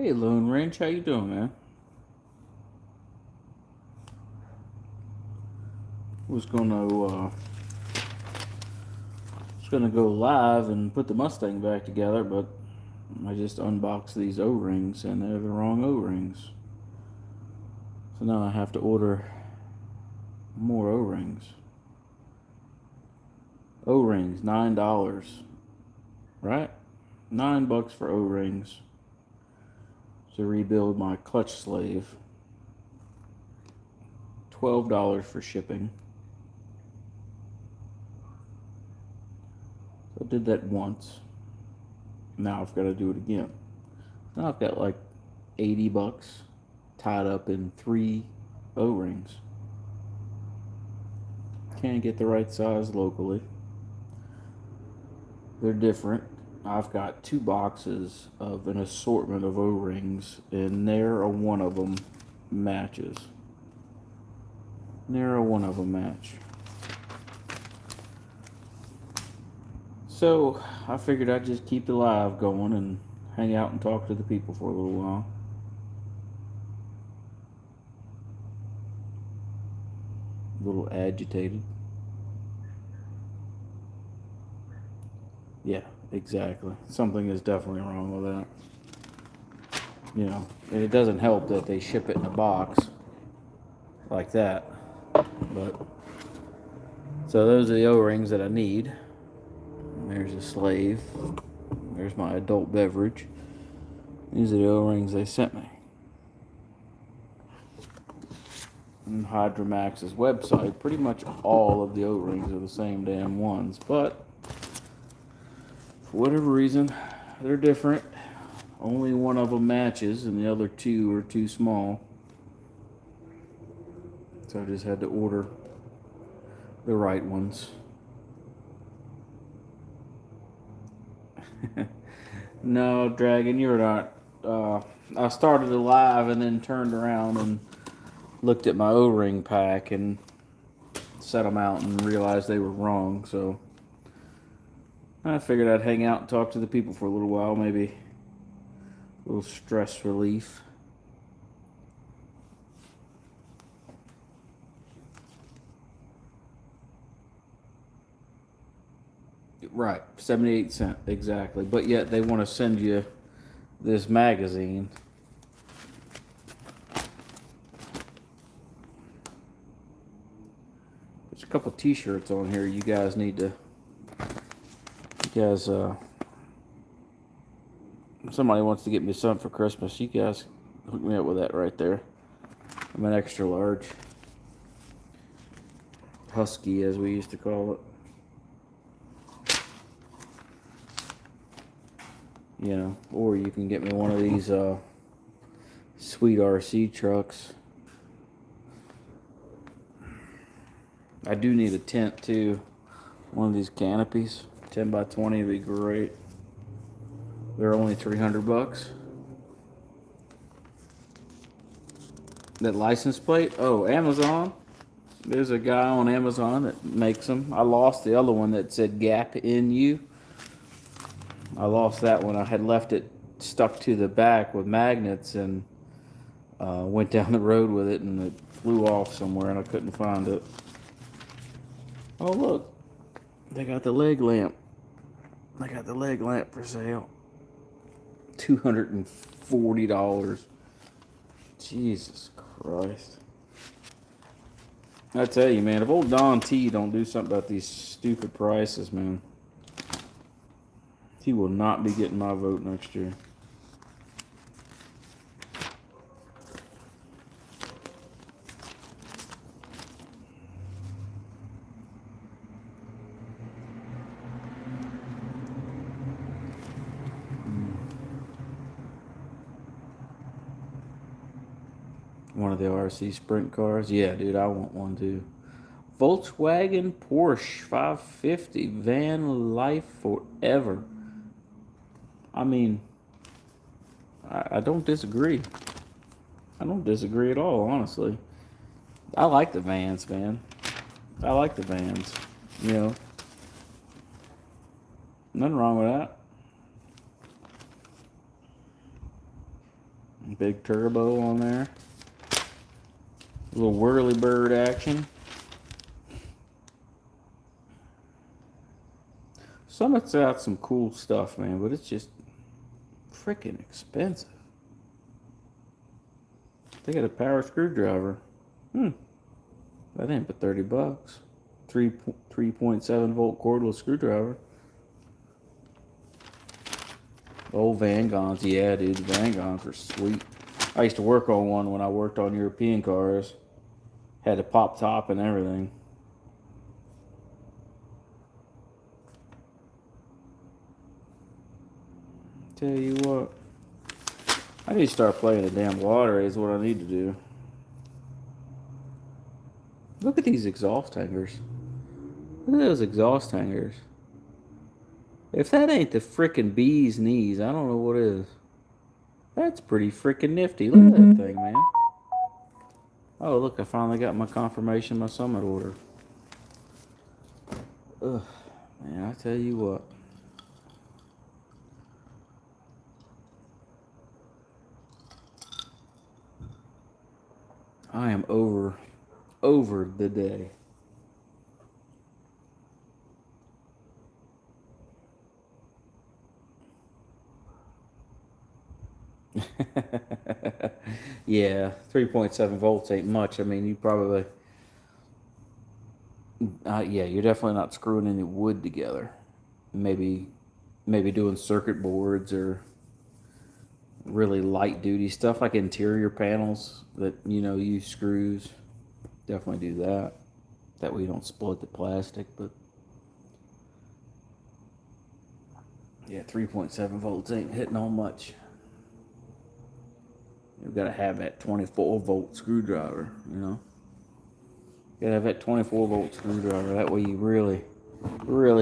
Hey, Lone Ranch, how you doing, man? Was gonna go live and put the Mustang back together, but I just unboxed these O-rings and they're the wrong O-rings. So now I have to order more O-rings. O-rings, $9, right? $9 for O-rings to rebuild my clutch slave. $12 for shipping. So I did that once. Now I've got to do it again. Now I've got like $80 tied up in 3 O-rings. Can't get the right size locally. They're different. I've got 2 boxes of an assortment of O-rings, and ne'er a one of them matches. Ne'er a one of them match. So I figured I'd just keep the live going and hang out and talk to the people for a little while. A little agitated. Yeah, exactly. Something is definitely wrong with that. You know, and it doesn't help that they ship it in a box like that. But so those are the O-rings that I need. There's a slave. There's my adult beverage. These are the O-rings they sent me. On Hydromax's website, pretty much all of the O-rings are the same damn ones, but for whatever reason, they're different. Only one of them matches, and the other 2 are too small. So I just had to order the right ones. No, Dragon, you're not. I started a live and then turned around and looked at my O-ring pack and set them out and realized they were wrong. So I figured I'd hang out and talk to the people for a little while, maybe a little stress relief. Right, 78 cents exactly. But yet they want to send you this magazine. There's a couple t-shirts on here you guys need to. Somebody wants to get me something for Christmas. You guys hook me up with that right there. I'm an extra large. Husky, as we used to call it. You know, or you can get me one of these sweet RC trucks. I do need a tent too. One of these canopies, 10 by 20 would be great. They're only $300. That license plate? Oh, Amazon. There's a guy on Amazon that makes them. I lost the other one that said Gap in You. I lost that one. I had left it stuck to the back with magnets and went down the road with it, and it flew off somewhere and I couldn't find it. Oh, look. They got the leg lamp. They got the leg lamp for sale. $240. Jesus Christ. I tell you, man, if old Don T don't do something about these stupid prices, man, he will not be getting my vote next year. One of the RC sprint cars. Yeah, dude, I want one too. Volkswagen Porsche 550 van life forever. I mean, I don't disagree. I don't disagree at all, honestly. I like the vans, man. I like the vans. You know, nothing wrong with that. Big turbo on there. A little whirly bird action. Summit's got some cool stuff, man, but it's just freaking expensive. They got a power screwdriver. That ain't but $30. 3.7 volt cordless screwdriver. Old Vangons, yeah, dude, the Vangons are sweet. I used to work on one when I worked on European cars. Had a pop top and everything. Tell you what, I need to start playing the damn lottery is what I need to do. Look at these exhaust hangers. Look at those exhaust hangers. If that ain't the frickin' bee's knees, I don't know what is. That's pretty frickin' nifty. Look at that thing, man. Oh, look, I finally got my confirmation of my Summit order. Ugh, man, I tell you what. I am over the day. Yeah, 3.7 volts ain't much. I mean, you probably, yeah, you're definitely not screwing any wood together. Maybe doing circuit boards or really light duty stuff like interior panels that, you know, use screws. Definitely do that. That way you don't split the plastic, but yeah, 3.7 volts ain't hitting on much. You've got to have that 24 volt screwdriver, you know. You gotta have that 24 volt screwdriver. That way you really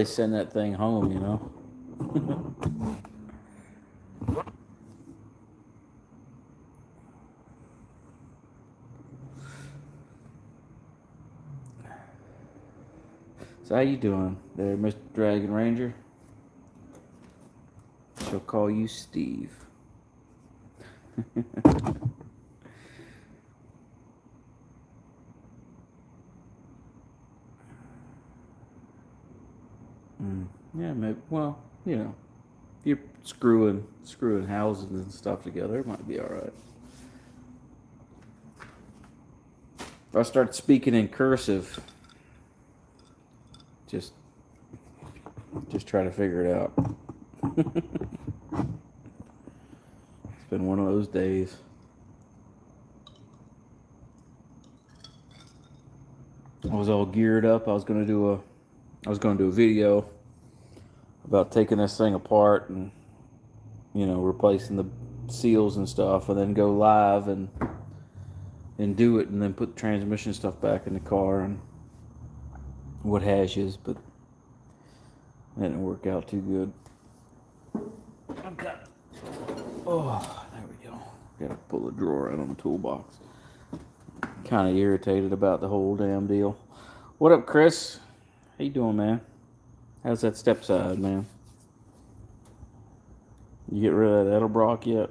send that thing home, you know. So how you doing there, Mr. Dragon Ranger? She'll call you Steve. Yeah, maybe. Well, you know, if you're screwing houses and stuff together, it might be all right. If I start speaking in cursive, just try to figure it out. It's been one of those days. I was all geared up. I was gonna do a video about taking this thing apart and, you know, replacing the seals and stuff, and then go live and do it, and then put the transmission stuff back in the car and what hashes, but that didn't work out too good. Okay. Oh, there we go. Gotta pull the drawer out on the toolbox. Kind of irritated about the whole damn deal. What up, Chris? How you doing, man? How's that step side, man? You get rid of that Edelbrock yet?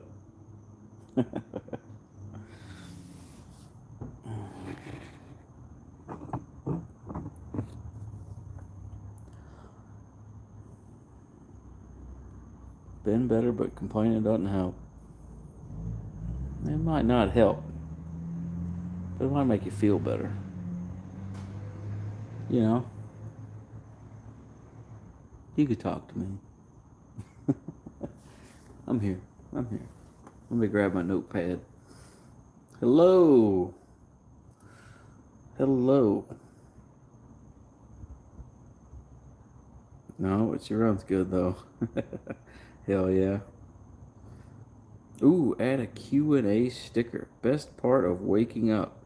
Been better, but complaining doesn't help. It might not help, but it might make you feel better. You know? You could talk to me. I'm here. Let me grab my notepad. Hello. No, what you run's good though. Hell yeah. Ooh, add a Q&A sticker. Best part of waking up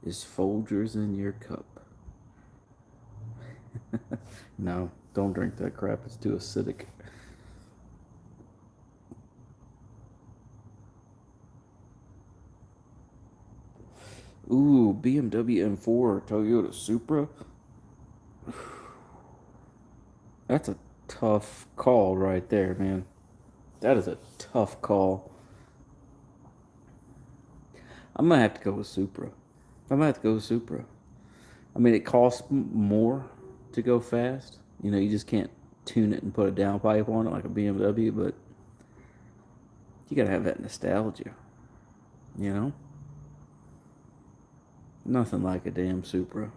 is Folgers in your cup. No, don't drink that crap. It's too acidic. Ooh, BMW M4, Toyota Supra. That's a tough call right there, man. That is a tough call. I'm gonna have to go with Supra. I'm gonna have to go with Supra. I mean, it costs more to go fast. You know, you just can't tune it and put a downpipe on it like a BMW, but you gotta have that nostalgia. You know, nothing like a damn Supra.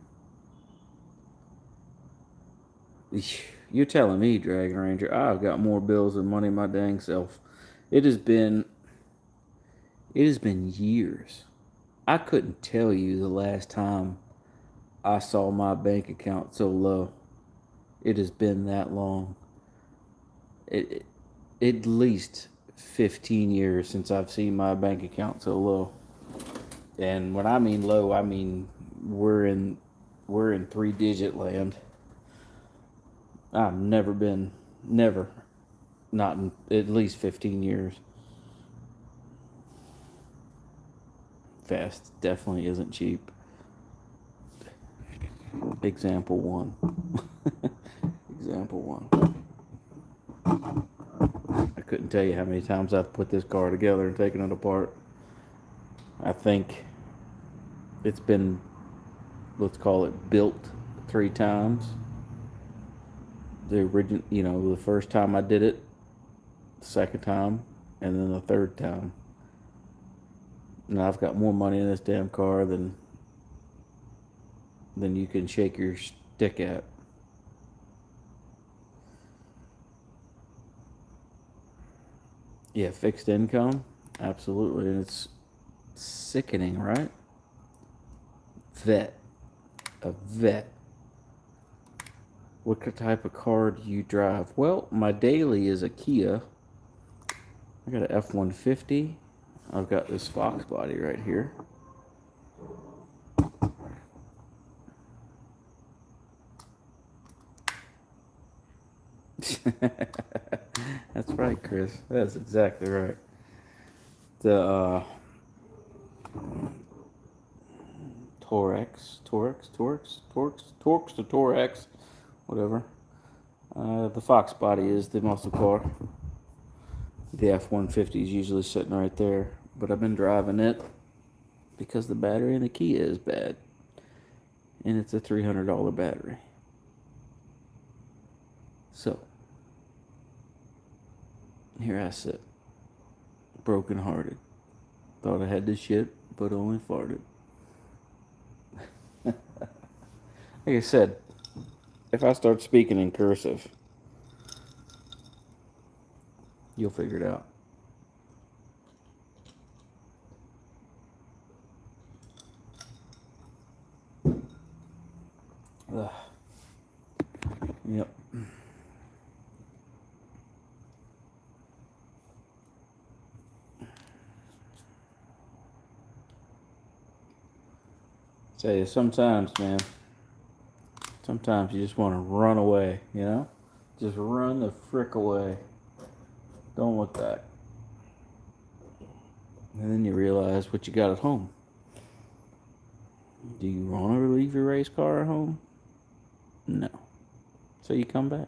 You're telling me, Dragon Ranger, I've got more bills than money my dang self. It has been, it has been years. I couldn't tell you the last time I saw my bank account so low. It has been that long. It at least 15 years since I've seen my bank account so low. And when I mean low, I mean we're in 3-digit land. I've never been, never, not in at least 15 years. Fast definitely isn't cheap. Example one. Example one. I couldn't tell you how many times I've put this car together and taken it apart. I think it's been, let's call it, built 3 times. The original, the first time I did it, the second time, and then the third time. And I've got more money in this damn car than you can shake your stick at. Yeah, fixed income, absolutely, and it's sickening, right? A vet. What type of car do you drive? Well, my daily is a Kia. I got an F-150. I've got this Fox body right here. That's right, Chris. That's exactly right. The Torx, the Torx, whatever. The Fox body is the muscle car. The F-150 is usually sitting right there, but I've been driving it because the battery in the Kia is bad, and it's a $300 battery. So here I sit, broken-hearted. Thought I had this shit, but only farted. Like I said, if I start speaking in cursive, you'll figure it out. Ugh. Yep. Tell you, sometimes, man, sometimes you just want to run away, Just run the frick away. Don't look back. And then you realize what you got at home. Do you want to leave your race car at home? No. So you come back.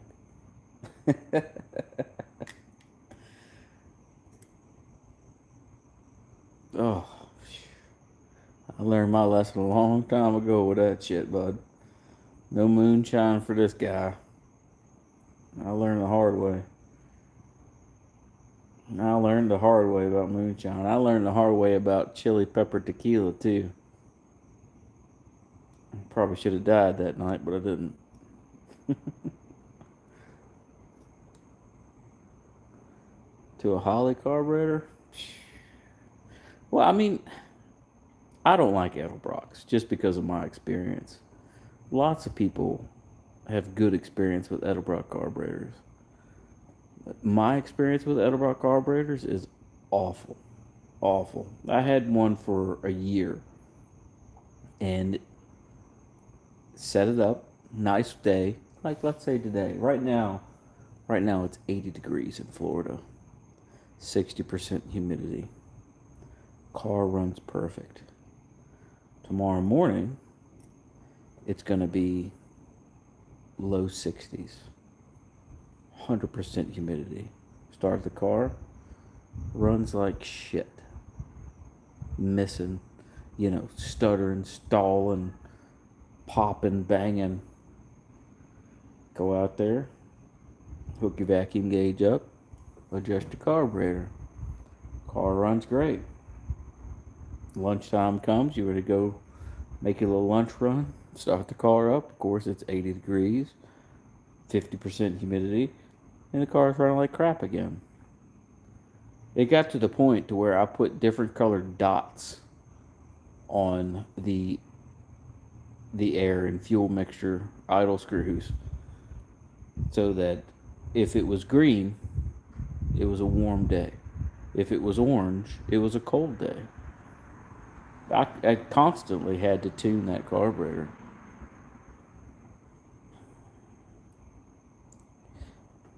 Oh, I learned my lesson a long time ago with that shit, bud. No moonshine for this guy. I learned the hard way. I learned the hard way about moonshine. I learned the hard way about chili pepper tequila, too. Probably should have died that night, but I didn't. To a Holly carburetor? Well, I mean, I don't like Edelbrock's just because of my experience. Lots of people have good experience with Edelbrock carburetors. My experience with Edelbrock carburetors is awful. Awful. I had one for a year and set it up. Nice day. Like, let's say today. Right now it's 80 degrees in Florida. 60% humidity. Car runs perfect. Tomorrow morning, it's going to be low 60s. 100% humidity. Start the car, runs like shit. Missing. stuttering, stalling, popping, banging. Go out there, hook your vacuum gauge up, adjust your carburetor. Car runs great. Lunchtime comes, you ready to go make your little lunch run, start the car up. Of course, it's 80 degrees, 50% humidity, and the car's running like crap again. It got to the point to where I put different colored dots on the air and fuel mixture idle screws, so that if it was green, it was a warm day. If it was orange, it was a cold day. I constantly had to tune that carburetor.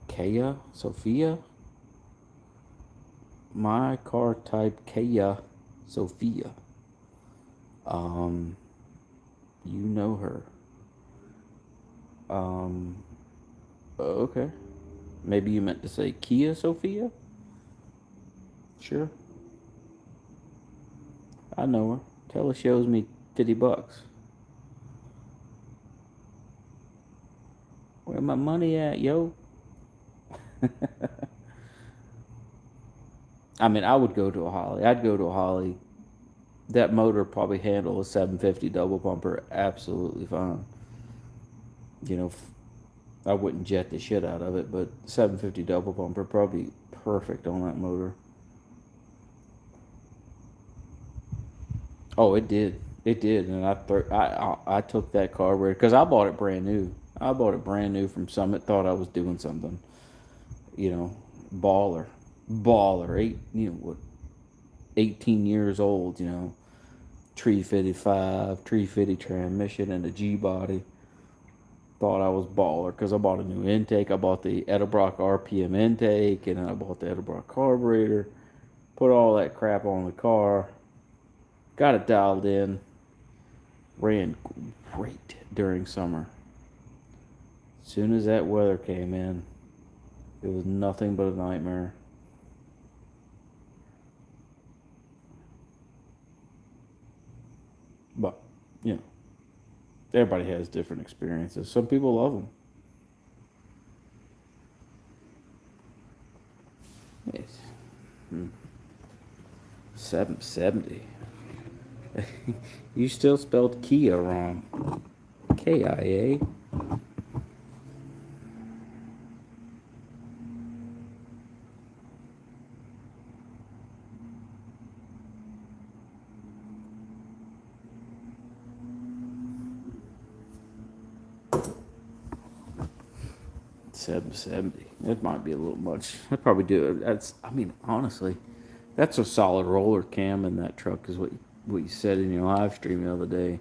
Kia Sophia? My car type Kia Sophia. Um, you know her. Um, okay. Maybe you meant to say Kia Sophia? Sure. I know her. Tell her she owes me $50. Where my money at, yo? I mean, I would go to a Holly. I'd go to a Holly. That motor probably handle a 750 double pumper absolutely fine. You know, I wouldn't jet the shit out of it, but 750 double pumper probably perfect on that motor. Oh, it did. It did, and I took that carburetor because I bought it brand new. I bought it brand new from Summit. Thought I was doing something, you know, baller, baller. 18 years old. Tree fitted 350 transmission and a G body. Thought I was baller because I bought a new intake. I bought the Edelbrock RPM intake, and then I bought the Edelbrock carburetor. Put all that crap on the car. Got it dialed in. Ran great during summer. As soon as that weather came in, it was nothing but a nightmare. But, everybody has different experiences. Some people love them. Yes. 770. You still spelled Kia wrong. KIA. $770. It might be a little much. I'd probably do it. Honestly, that's a solid roller cam in that truck, is what you said in your live stream the other day.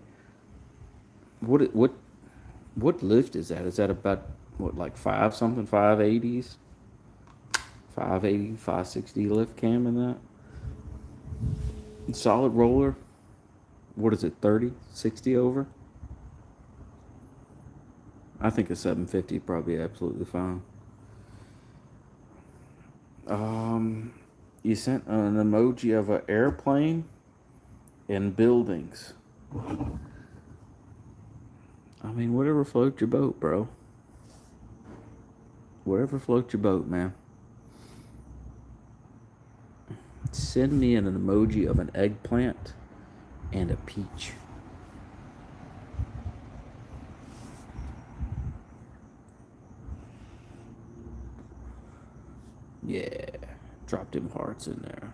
What lift is that? Is that about like 580s? 580, 560 lift cam in that? Solid roller. What is it? 30, 60 over? I think a 750 probably absolutely fine. You sent an emoji of an airplane and buildings. I mean, whatever floats your boat, bro. Whatever floats your boat, man. Send me an emoji of an eggplant and a peach. Yeah, drop them hearts in there.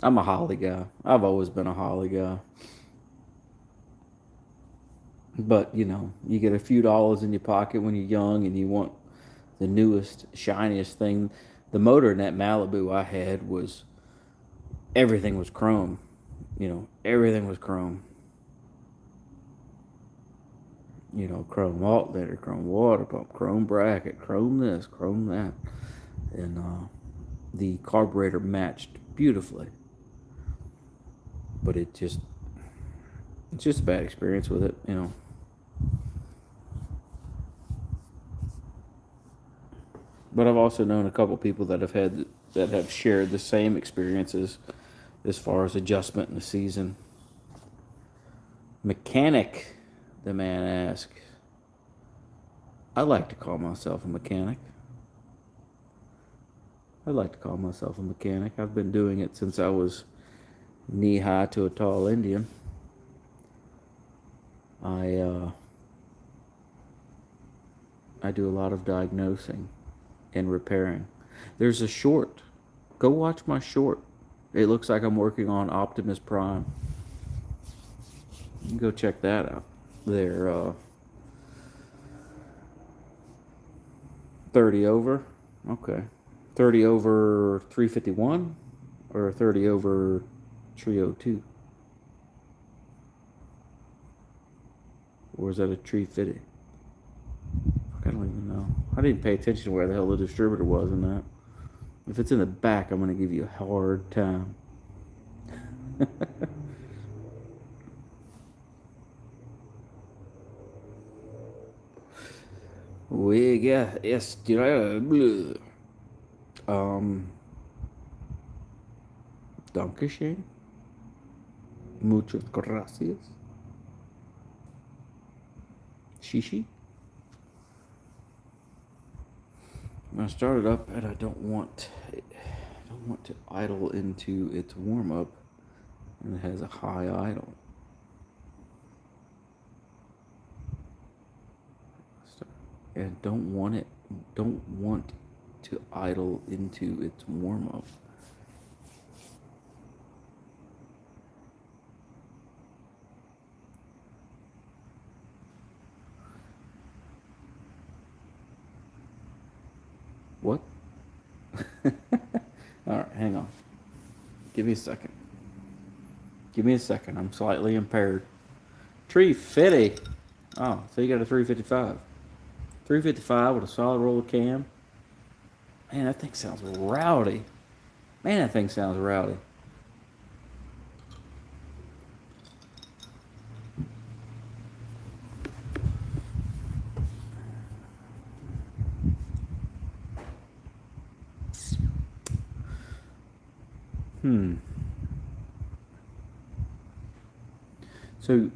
I'm a Holly guy. I've always been a Holly guy. But, you get a few dollars in your pocket when you're young and you want the newest, shiniest thing. The motor in that Malibu I had everything was chrome. Everything was chrome. Chrome alternator, chrome water pump, chrome bracket, chrome this, chrome that. And the carburetor matched beautifully. But it's just a bad experience with it, But I've also known a couple people that have had that have shared the same experiences as far as adjustment in the season. Mechanic, the man asks. I like to call myself a mechanic. I've been doing it since I was knee high to a tall Indian. I do a lot of diagnosing and repairing. There's a short. Go watch my short. It looks like I'm working on Optimus Prime. You can go check that out. They're 30 over. Okay. 30 over 351 or 30 over 302? Or is that a 350? I don't even know. I didn't pay attention to where the hell the distributor was in that. If it's in the back, I'm going to give you a hard time. We got Dankeschön. Muchas gracias. Shishi. I started up and I don't want to idle into its warm up, and it has a high idle. And don't want to idle into its warm up. What? Alright, hang on. Give me a second. I'm slightly impaired. 350. Oh, so you got a 355. 355 with a solid roller cam. Man, that thing sounds rowdy. So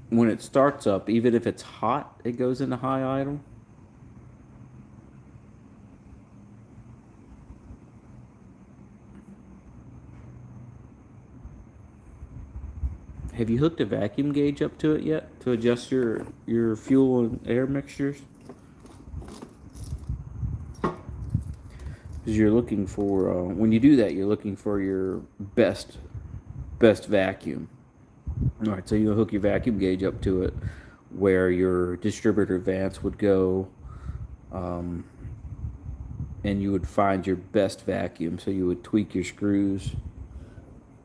when it starts up, even if it's hot, it goes into high idle? Have you hooked a vacuum gauge up to it yet to adjust your fuel and air mixtures? Because you're looking for, when you do that, you're looking for your best vacuum. All right, so you hook your vacuum gauge up to it where your distributor vents would go, and you would find your best vacuum. So you would tweak your screws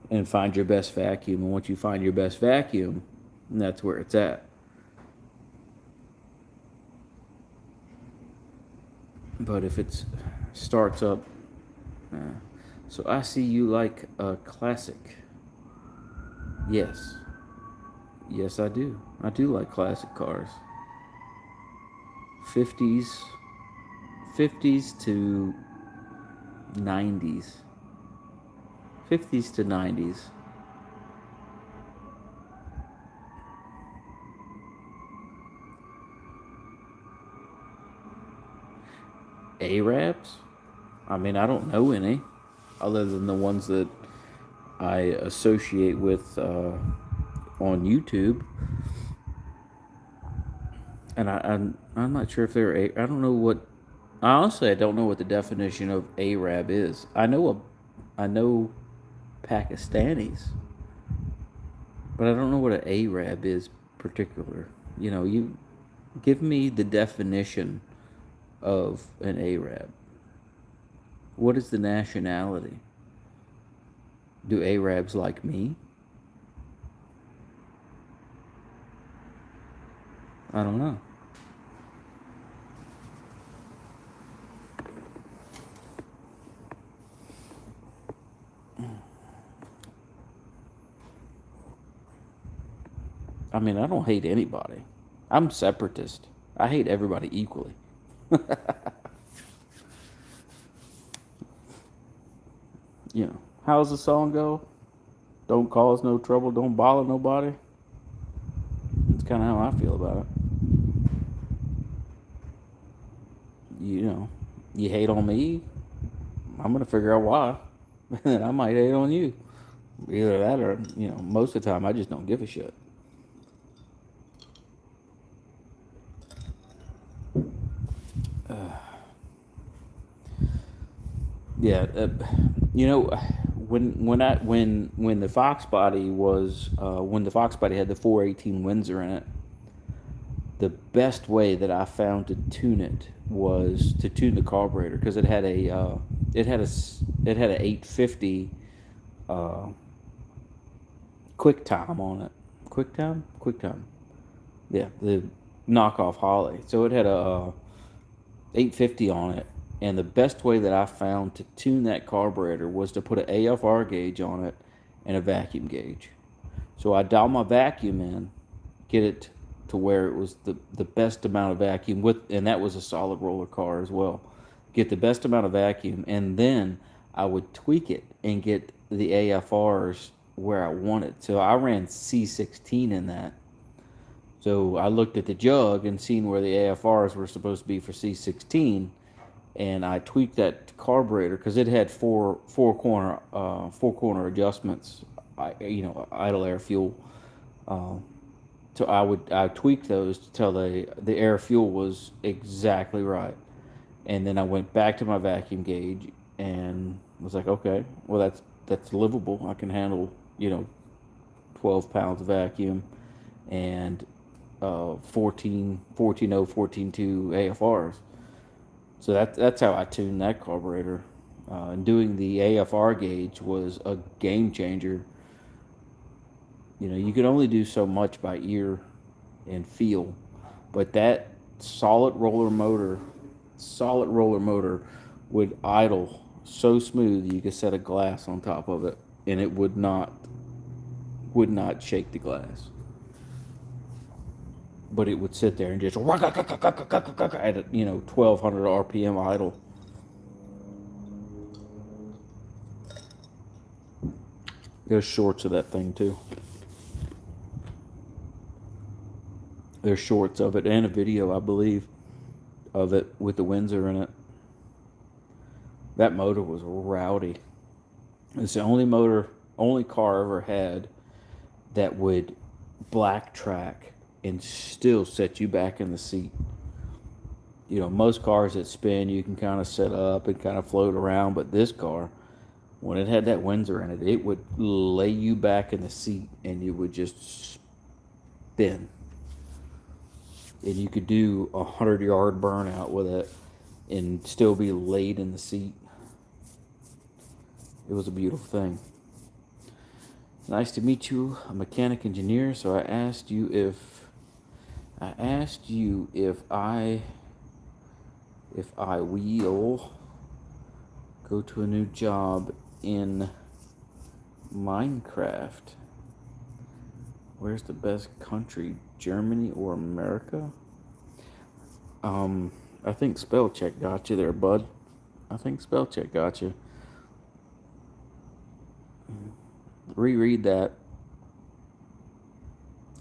and find your best vacuum. And once you find your best vacuum, that's where it's at. But if it starts up, so I see you like a classic. Yes, I do. I do like classic cars. 50s to 90s. 50s to 90s. Arabs? I mean, I don't know any other than the ones that I associate with on YouTube. And I'm not sure if they're I don't know what. Honestly, I don't know what the definition of Arab is. I know Pakistanis, but I don't know what an Arab is particular. You give me the definition of an Arab. What is the nationality? Do Arabs like me? I don't know. I mean, I don't hate anybody. I'm separatist. I hate everybody equally. how's the song go? Don't cause no trouble, don't bother nobody. That's kind of how I feel about it. You hate on me, I'm gonna figure out why, and I might hate on you. Either that, or most of the time I just don't give a shit. Yeah, when the Fox body was when the Fox body had the 418 Windsor in it, the best way that I found to tune it was to tune the carburetor, because it had a 850 quick time on it. Quick time. Yeah, the knockoff Holly. So it had a 850 on it, and the best way that I found to tune that carburetor was to put an AFR gauge on it and a vacuum gauge. So I dial my vacuum in, get it to where it was the best amount of vacuum and that was a solid roller car as well. Get the best amount of vacuum, and then I would tweak it and get the AFRs where I wanted. So I ran C16 in that. So I looked at the jug and seen where the AFRs were supposed to be for C16, and I tweaked that carburetor because it had four corner adjustments, idle air fuel. So I tweaked those to tell the air fuel was exactly right, and then I went back to my vacuum gauge and was like, okay, well that's livable. I can handle 12 pounds of vacuum and 14.2 AFRs. So that's how I tuned that carburetor. And doing the AFR gauge was a game changer. You can only do so much by ear and feel, but that solid roller motor would idle so smooth you could set a glass on top of it and it would not shake the glass. But it would sit there and just at 1200 RPM idle. There's shorts of that thing too. There's shorts of it and a video, I believe, of it with the Windsor in it. That motor was rowdy. It's the only car I ever had that would black track and still set you back in the seat. Most cars that spin, you can kind of set up and kind of float around, but this car, when it had that Windsor in it, it would lay you back in the seat and you would just spin. And you could do 100-yard burnout with it and still be laid in the seat. It was a beautiful thing. Nice to meet you, a mechanic engineer. So I asked you if I will go to a new job in Minecraft. Where's the best country, Germany or America? I think spell check got you there, bud. I think spell check got you. Reread that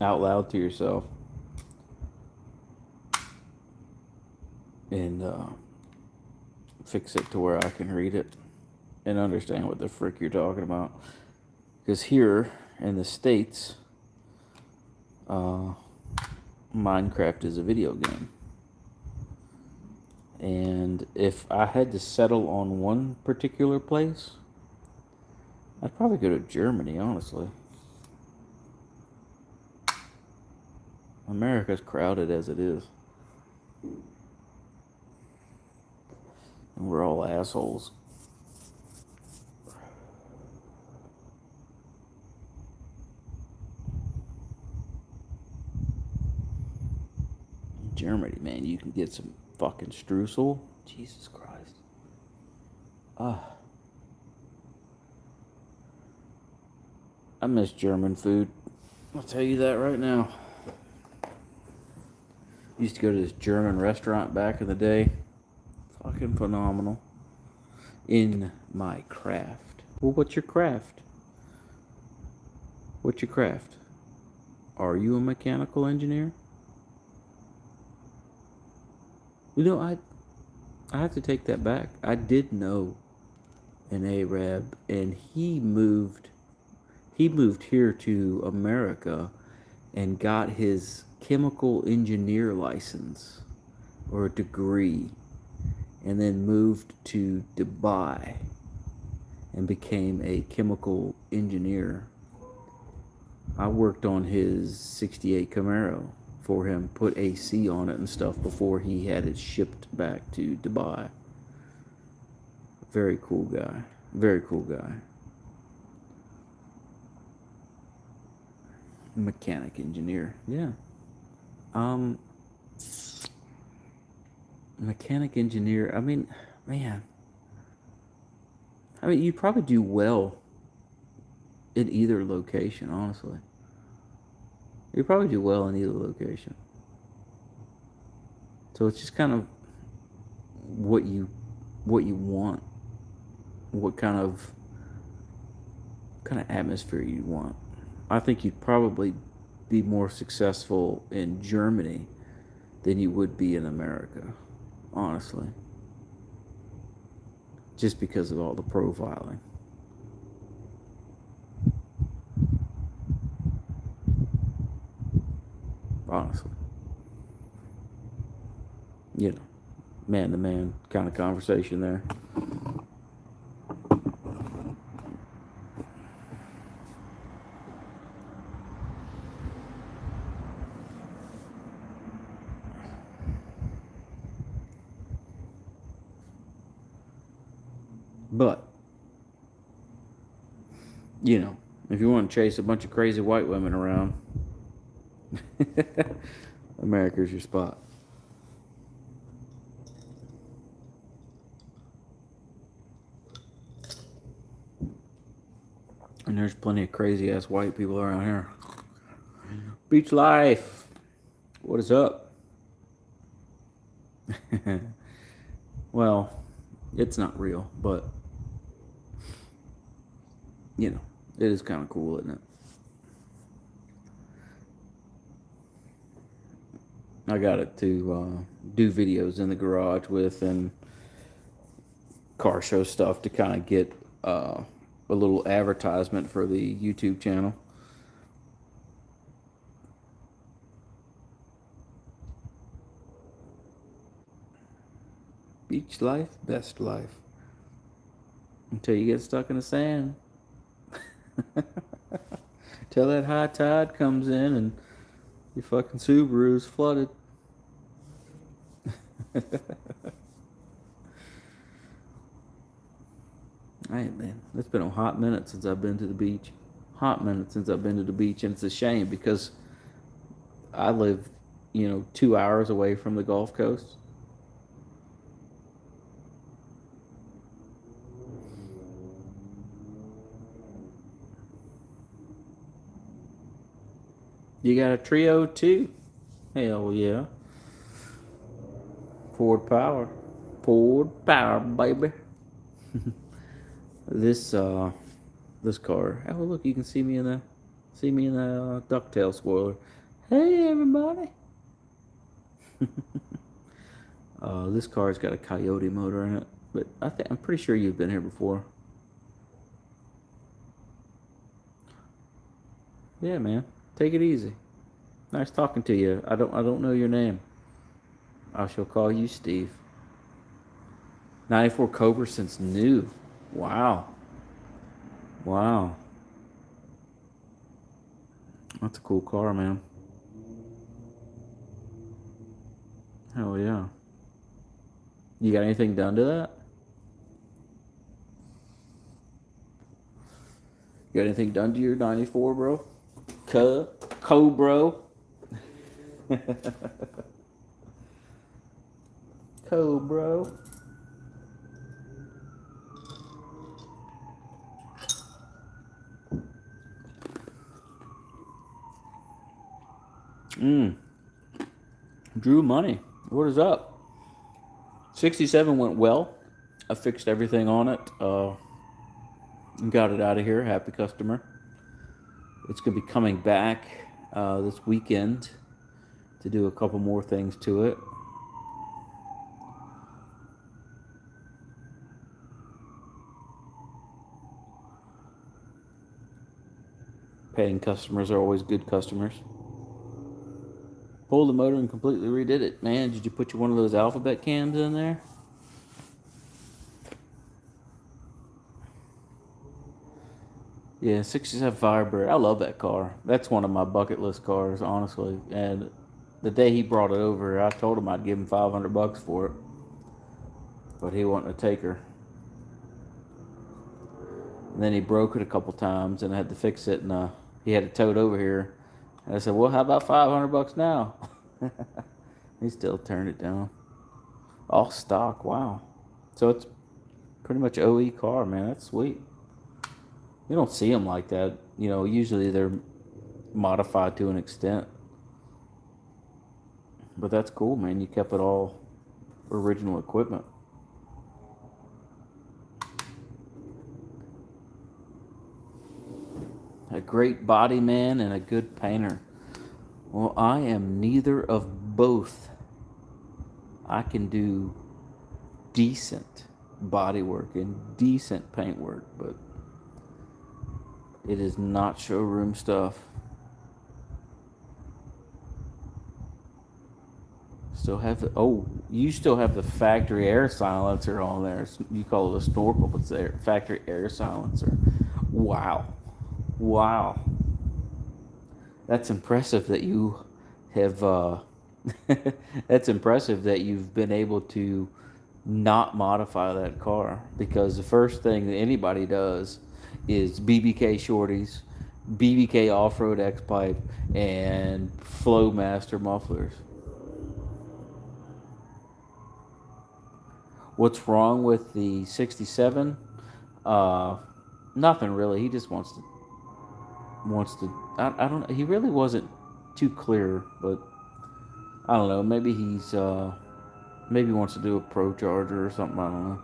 out loud to yourself. And fix it to where I can read it and understand what the frick you're talking about. Because here in the States, Minecraft is a video game. And if I had to settle on one particular place, I'd probably go to Germany, honestly. America's crowded as it is. And we're all assholes. Germany, man, you can get some fucking streusel. Jesus Christ. I miss German food. I'll tell you that right now. Used to go to this German restaurant back in the day. Fucking phenomenal. In my craft. Well, what's your craft? What's your craft? Are you a mechanical engineer? You know, I have to take that back. I did know an Arab, and he moved here to America and got his chemical engineer license or degree, and then moved to Dubai and became a chemical engineer. I worked on his 68 Camaro for him, put AC on it and stuff before he had it shipped back to Dubai. Very cool guy. Very cool guy. Mechanic engineer. Yeah. Um, Mechanic engineer. I mean, man. I mean, you probably do well in either location, honestly. You probably do well in either location. So it's just kind of what you want, what kind of atmosphere you want. I think you'd probably be more successful in Germany than you would be in America, honestly, just because of all the profiling. Honestly, you know, man to man kind of conversation there. But, you know, if you want to chase a bunch of crazy white women around, America's your spot. And there's plenty of crazy ass white people around here. Beach life. What is up? Well, it's not real, but you know, it is kind of cool, isn't it? I got it to do videos in the garage with and car show stuff to kind of get a little advertisement for the YouTube channel. Beach life, best life. Until you get stuck in the sand. Till that high tide comes in and your fucking Subaru's flooded. Hey man, it's been a hot minute since I've been to the beach. Hot minute since I've been to the beach, and it's a shame because I live, 2 hours away from the Gulf Coast. You got a trio too? Hell yeah. Ford power. Ford power, baby. This this car. Oh look, you can see me in the ducktail spoiler. Hey everybody. This car's got a Coyote motor in it, but I'm pretty sure you've been here before. Yeah, man. Take it easy. Nice talking to you. I don't know your name. I shall call you Steve. 94 Cobra since new. Wow. Wow. That's a cool car, man. Hell yeah. You got anything done to that? You got anything done to your 94, bro? Cobra. Cobra. Drew money. What is up? 67 went well. I fixed everything on it. and got it out of here. Happy customer. It's going to be coming back this weekend to do a couple more things to it. Paying customers are always good customers. Pulled the motor and completely redid it. Man, did you put one of those alphabet cams in there? Yeah, 67 Firebird. I love that car. That's one of my bucket list cars, honestly. And the day he brought it over, I told him I'd give him $500 for it. But he wasn't a taker. And then he broke it a couple times and I had to fix it, and he had it towed over here. And I said, well, how about $500 now? He still turned it down. All stock, wow. So it's pretty much OE car, man. That's sweet. You don't see them like that. Usually they're modified to an extent. But that's cool, man. You kept it all original equipment. A great body man and a good painter. Well, I am neither of both. I can do decent body work and decent paint work, but it is not showroom stuff. You still have the factory air silencer on there. You call it a snorkel, but it's the factory air silencer. Wow. That's impressive that you have that's impressive that you've been able to not modify that car, because the first thing that anybody does is BBK shorties, BBK off-road X-pipe, and Flowmaster mufflers. What's wrong with the 67? Nothing really. He just wants to. I don't know. He really wasn't too clear, but I don't know. Maybe maybe he wants to do a Pro Charger or something. I don't know.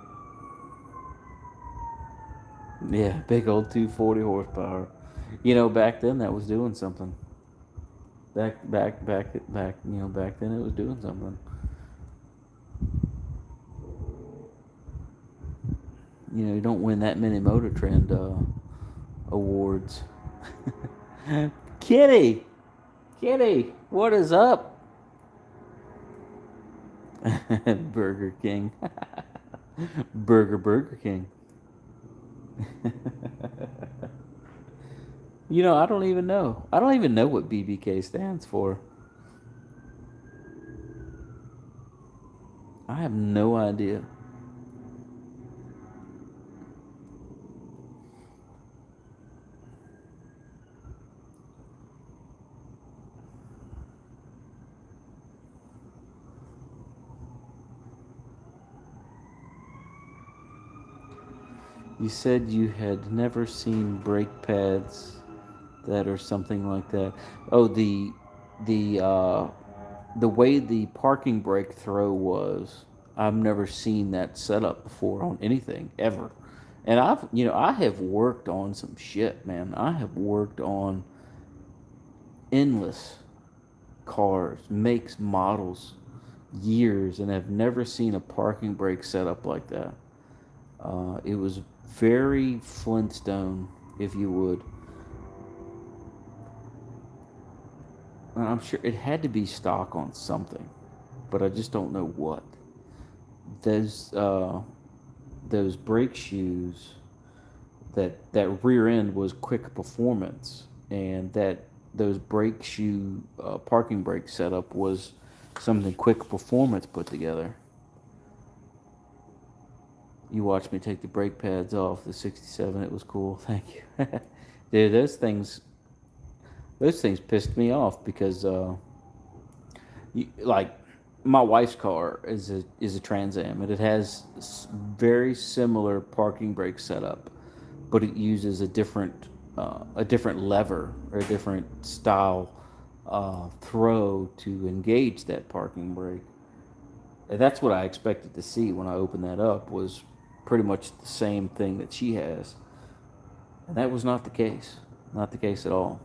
Yeah, big old 240 horsepower. Back then that was doing something. Back. Back then it was doing something. You don't win that many Motor Trend awards. Kitty, what is up? Burger King. Burger King. I don't even know. I don't even know what BBK stands for. I have no idea. You said you had never seen brake pads that or something like that. Oh, the way the parking brake throw was, I've never seen that setup before on anything ever. And I have worked on some shit, man. I have worked on endless cars, makes, models, years, and have never seen a parking brake setup like that. It was very Flintstone, if you would. And I'm sure it had to be stock on something, but I just don't know what. Those brake shoes, that rear end was quick performance, and those brake shoe parking brake setup was something quick performance put together. You watched me take the brake pads off the 67. It was cool. Thank you. Dude, those things pissed me off because like my wife's car is a Trans Am, and it has very similar parking brake setup, but it uses a different lever or a different style throw to engage that parking brake. And that's what I expected to see when I opened that up, was pretty much the same thing that she has. And that was not the case. Not the case at all.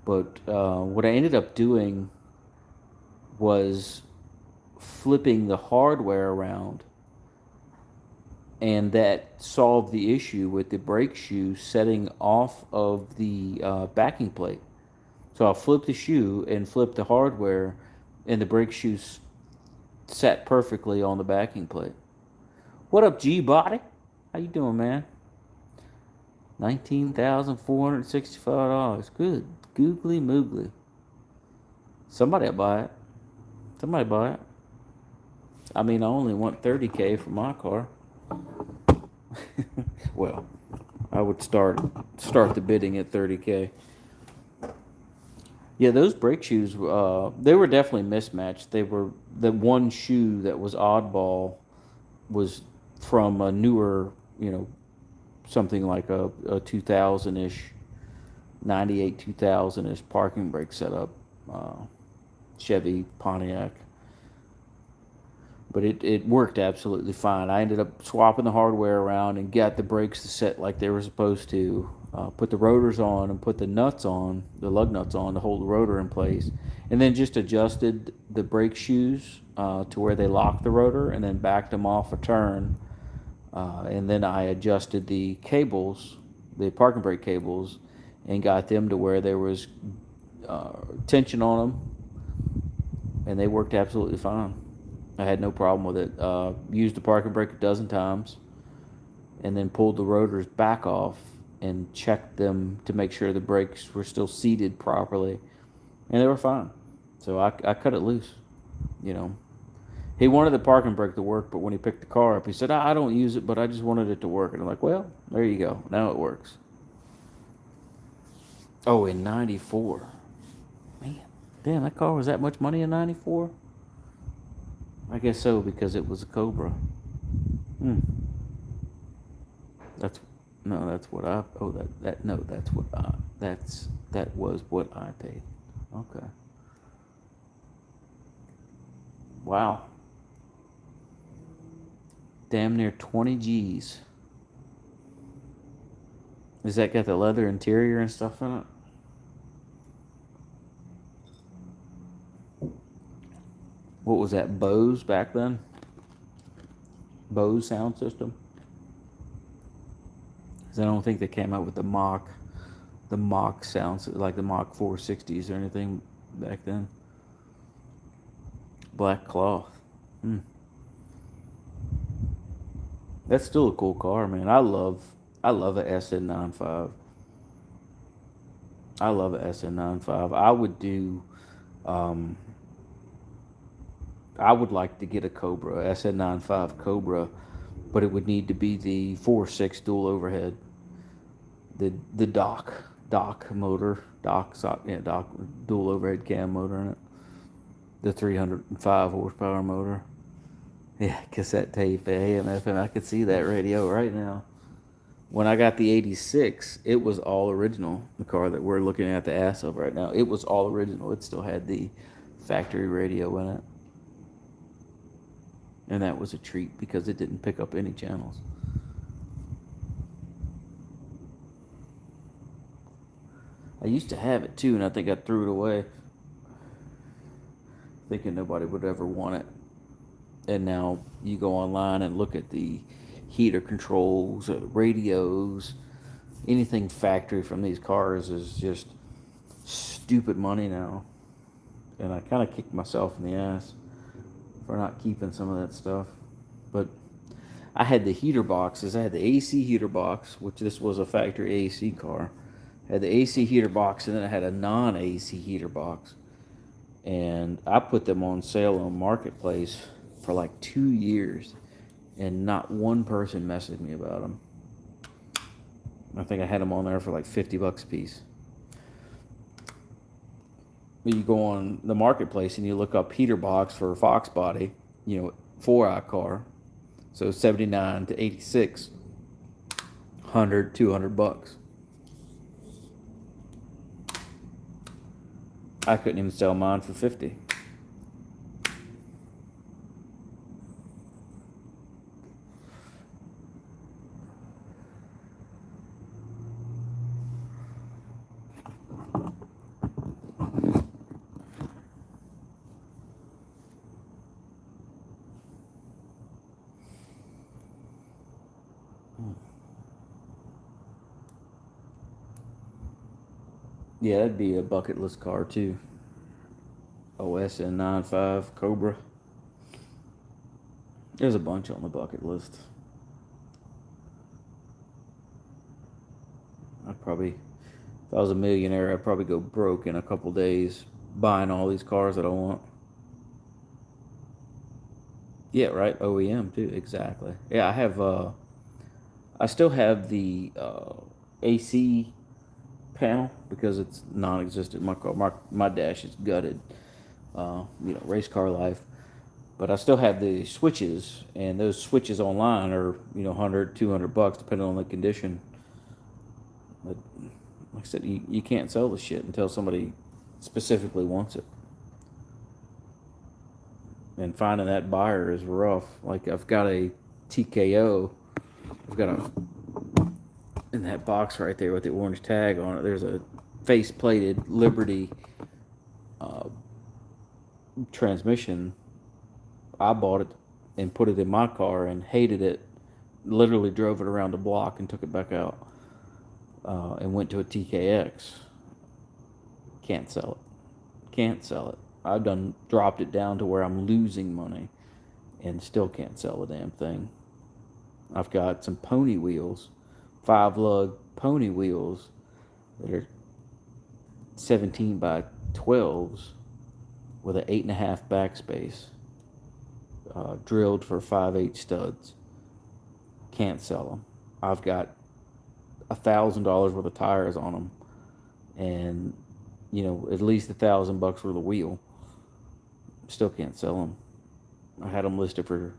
But what I ended up doing was flipping the hardware around, and that solved the issue with the brake shoe setting off of the backing plate. So I flipped the shoe and flipped the hardware, and the brake shoe sat perfectly on the backing plate. What up, G-Body? How you doing, man? $19,465. Good. Googly moogly. Somebody'll buy it. Somebody buy it. I mean, I only want 30K for my car. Well, I would start the bidding at 30K. Yeah, those brake shoes, they were definitely mismatched. They were the one shoe that was oddball was from a newer, something like a 2000 ish, 98 2000 ish parking brake setup, Chevy Pontiac. But it worked absolutely fine. I ended up swapping the hardware around and got the brakes to set like they were supposed to. Put the rotors on and put the nuts on, the lug nuts on to hold the rotor in place. And then just adjusted the brake shoes to where they locked the rotor and then backed them off a turn. And then I adjusted the cables, the parking brake cables, and got them to where there was tension on them. And they worked absolutely fine. I had no problem with it. Used the parking brake a dozen times and then pulled the rotors back off and checked them to make sure the brakes were still seated properly. And they were fine. So I cut it loose. He wanted the parking brake to work, but when he picked the car up, he said, I don't use it, but I just wanted it to work. And I'm like, well, there you go. Now it works. Oh, in 94. Man, damn, that car was that much money in 94? I guess so, because it was a Cobra. That's what I. Oh, that was what I paid. Okay. Wow. Damn near 20 G's. Is that got the leather interior and stuff in it? What was that, Bose back then? Bose sound system? Because I don't think they came out with the Mach sounds, like the Mach 460s or anything back then. Black cloth. That's still a cool car, man. I love a SN95. I love a SN95. I would like to get a Cobra, SN95 Cobra, but it would need to be the 4.6 dual overhead, the dock motor, dock dual overhead cam motor in it, the 305 horsepower motor. Yeah, cassette tape, AM, FM. I could see that radio right now. When I got the 86, it was all original. The car that we're looking at the ass of right now, it was all original. It still had the factory radio in it. And that was a treat because it didn't pick up any channels. I used to have it too, and I think I threw it away, thinking nobody would ever want it. And now you go online and look at the heater controls, radios, anything factory from these cars is just stupid money now. And I kind of kicked myself in the ass for not keeping some of that stuff. But I had the heater boxes. I had the AC heater box, which this was a factory AC car. I had the AC heater box, and then I had a non-AC heater box. And I put them on sale on Marketplace for like 2 years, and not one person messaged me about them. I think I had them on there for like $50 a piece. You go on the Marketplace and you look up heater box for a Fox body, 4i car, so 79 to 86, 100, $200. I couldn't even sell mine for 50. Yeah, that'd be a bucket list car too. OSN 95 Cobra. There's a bunch on the bucket list. If I was a millionaire, I'd probably go broke in a couple days buying all these cars that I want. Yeah, right. OEM too. Exactly. Yeah, I still have the AC panel because it's non-existent. My dash is gutted. Race car life. But I still have the switches, and those switches online are 100, $200 depending on the condition. But like I said, you can't sell the shit until somebody specifically wants it. And finding that buyer is rough. Like I've got a TKO. I've got in that box right there with the orange tag on it. There's a face-plated Liberty uh, transmission. I bought it and put it in my car and hated it. Literally drove it around the block and took it back out and went to a TKX. Can't sell it. Can't sell it. I've dropped it down to where I'm losing money and still can't sell the damn thing. I've got some pony wheels, 5-lug pony wheels that are 17 by 12s with an 8.5 backspace, drilled for 5/8 studs. Can't sell them. I've got $1,000 worth of tires on them, and at least $1,000 for the wheel. Still can't sell them. I had them listed for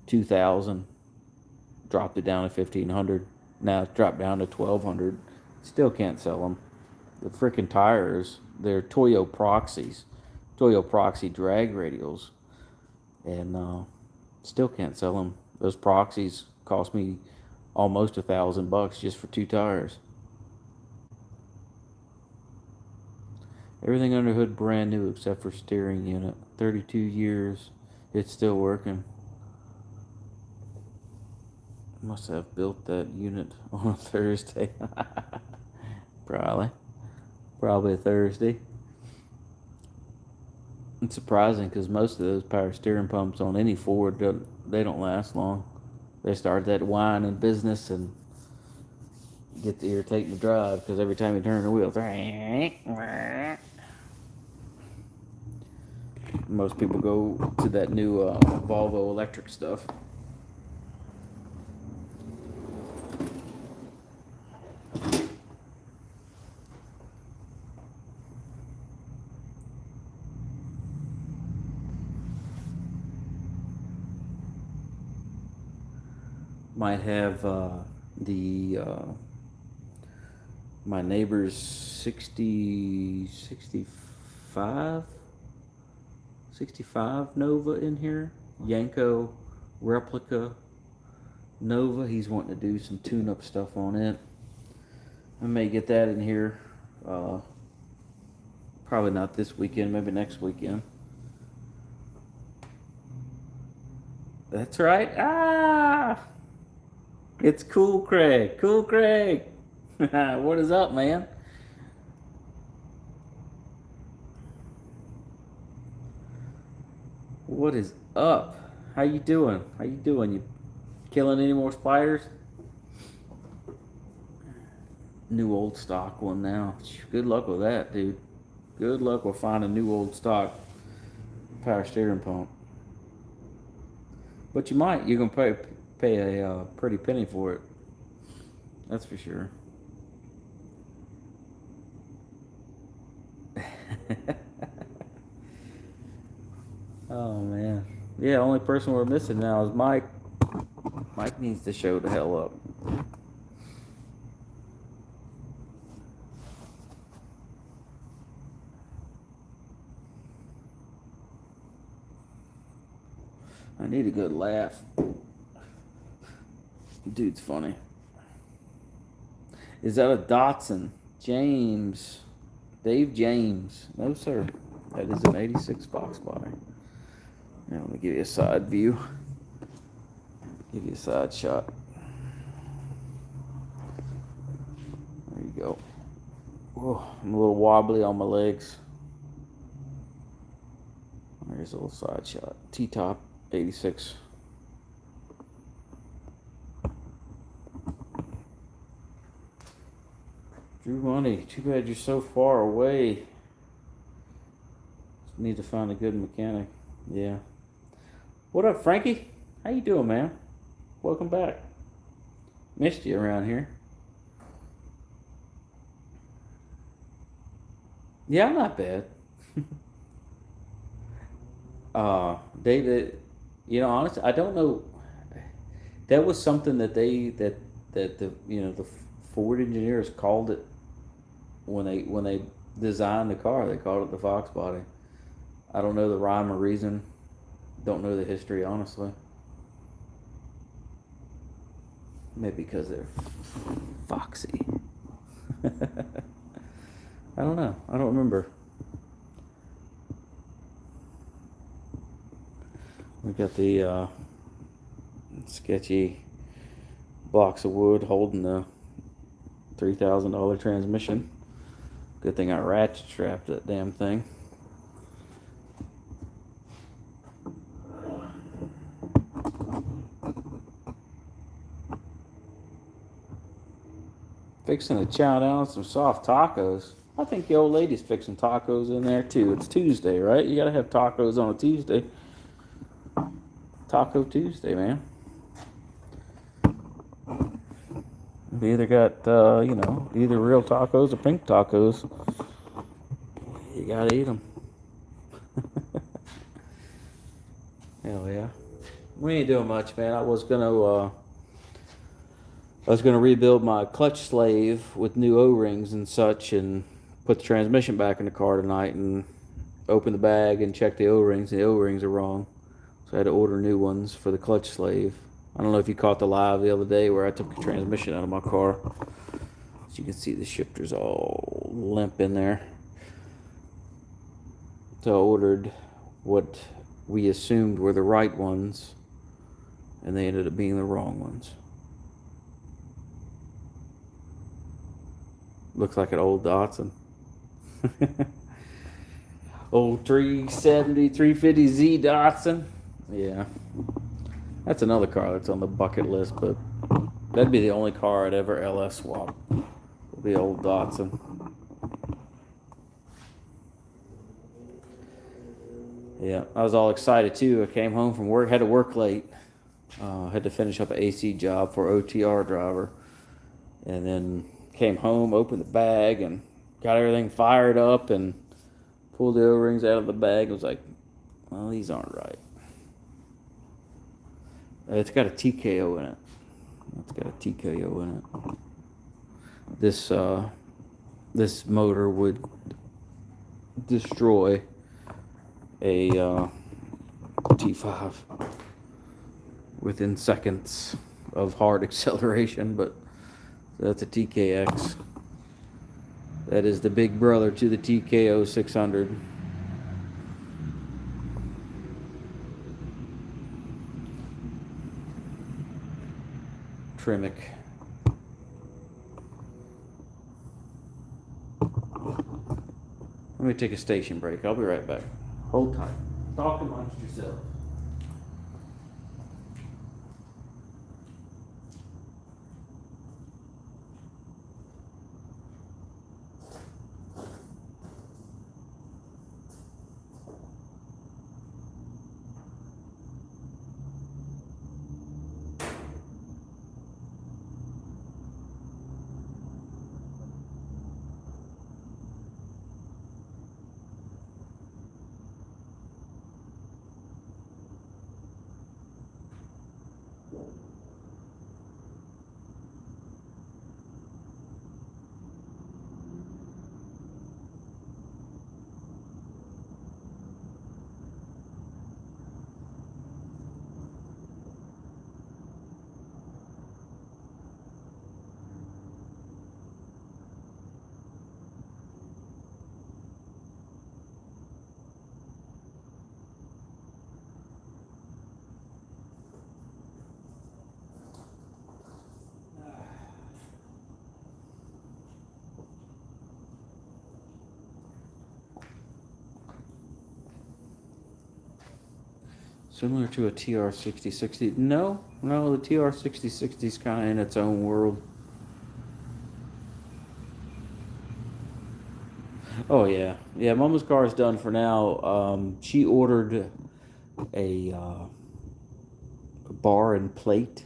2,000. Dropped it down to 1,500. Now it's dropped down to 1,200. Still can't sell them. The freaking tires, they're Toyo Proxies, Toyo Proxy drag radials, and still can't sell them. Those Proxies cost me almost $1,000 just for 2 tires. Everything under hood brand new except for steering unit. 32 years. It's still working. Must have built that unit on a Thursday. Probably a Thursday. It's surprising because most of those power steering pumps on any Ford, they don't last long. They start that whining business and get to irritating the drive because every time you turn the wheel, most people go to that new Volvo electric stuff. Might have my neighbor's 65 Nova in here. Yanko replica Nova. He's wanting to do some tune-up stuff on it. I may get that in here. Probably not this weekend, maybe next weekend. That's right. It's Cool Craig. Cool Craig. What is up, man? What is up? How you doing? You killing any more spiders? New old stock one now. Good luck with that, dude. Good luck with finding new old stock power steering pump. But you might. You're gonna pay a pretty penny for it. That's for sure. Oh man. Yeah, only person we're missing now is Mike. Mike needs to show the hell up. I need a good laugh. Dude's funny. Is that a Datsun? James. Dave James. No, sir. That is an 86 box body. Now, let me give you a side view. Give you a side shot. There you go. Oh, I'm a little wobbly on my legs. There's a little side shot. T-top 86. Drew Money, too bad you're so far away. Need to find a good mechanic. Yeah. What up, Frankie? How you doing, man? Welcome back. Missed you around here. Yeah, I'm not bad. David, honestly, I don't know. That was something that the Ford engineers called it when they designed the car. They called it the Fox body. I don't know the rhyme or reason. Don't know the history, honestly. Maybe because they're foxy. I don't know. I don't remember. We got the sketchy blocks of wood holding the $3,000 transmission. Good thing I ratchet strapped that damn thing. Fixing to chow down some soft tacos. I think the old lady's fixing tacos in there too. It's Tuesday, right? You gotta have tacos on a Tuesday. Taco Tuesday, man. We either got, either real tacos or pink tacos. You gotta eat them. Hell yeah. We ain't doing much, man. I was gonna rebuild my clutch slave with new O-rings and such, and put the transmission back in the car tonight, and open the bag and check the O-rings. The O-rings are wrong, so I had to order new ones for the clutch slave. I don't know if you caught the live the other day where I took the transmission out of my car. As you can see, the shifter's all limp in there. So I ordered what we assumed were the right ones, and they ended up being the wrong ones. Looks like an old Datsun. Old 370, 350Z Datsun. Yeah. That's another car that's on the bucket list, but that'd be the only car I'd ever lsswap. It'll be old Datsun. Yeah, I was all excited too. I came home from work, had to work late. Had to finish up an AC job for OTR driver. And then came home, opened the bag, and got everything fired up and pulled the O-rings out of the bag. I was like, well, these aren't right. It's got a TKO in it. It's got a TKO in it. This motor would destroy a T5 within seconds of hard acceleration, but that's a TKX. That is the big brother to the TKO 600. Trimic. Let me take a station break. I'll be right back. Hold tight. Talk amongst yourselves. Similar to a TR6060. No, the TR6060 is kind of in its own world. Oh yeah, yeah. Mama's car is done for now. She ordered a bar and plate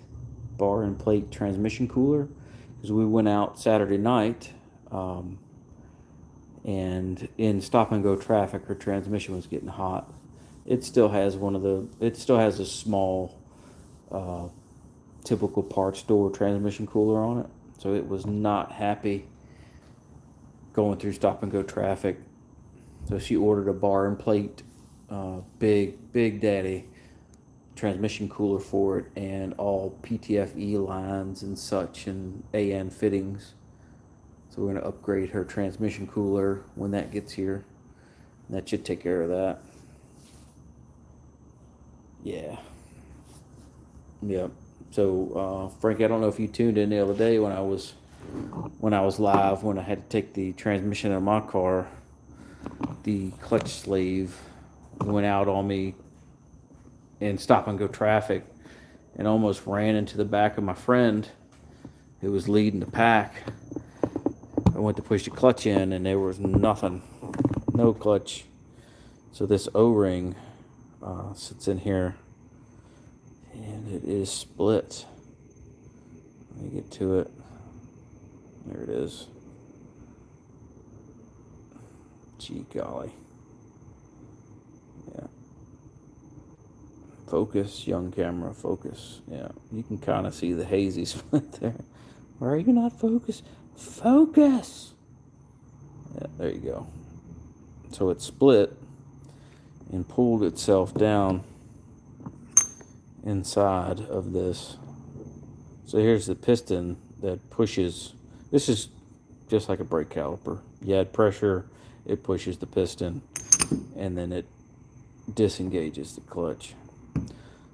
transmission cooler because we went out Saturday night, and in stop and go traffic, her transmission was getting hot. It still has a small, typical parts store transmission cooler on it, so it was not happy going through stop and go traffic. So she ordered a bar and plate, big daddy transmission cooler for it, and all PTFE lines and such, and AN fittings. So we're going to upgrade her transmission cooler when that gets here. That should take care of that. Yeah. Yep. So Frank, I don't know if you tuned in the other day when I was live, when I had to take the transmission out of my car. The clutch sleeve went out on me in stop and go traffic and almost ran into the back of my friend who was leading the pack. I went to push the clutch in and there was nothing, no clutch. So this O-ring sits in here and it is split. Let me get to it. There it is. Gee golly. Yeah. Focus, young camera, focus. Yeah, you can kind of see the hazy split there. Why are you not focused? Focus! Yeah, there you go. So it split and pulled itself down inside of this. So here's the piston that pushes. This is just like a brake caliper. You add pressure, it pushes the piston, and then it disengages the clutch.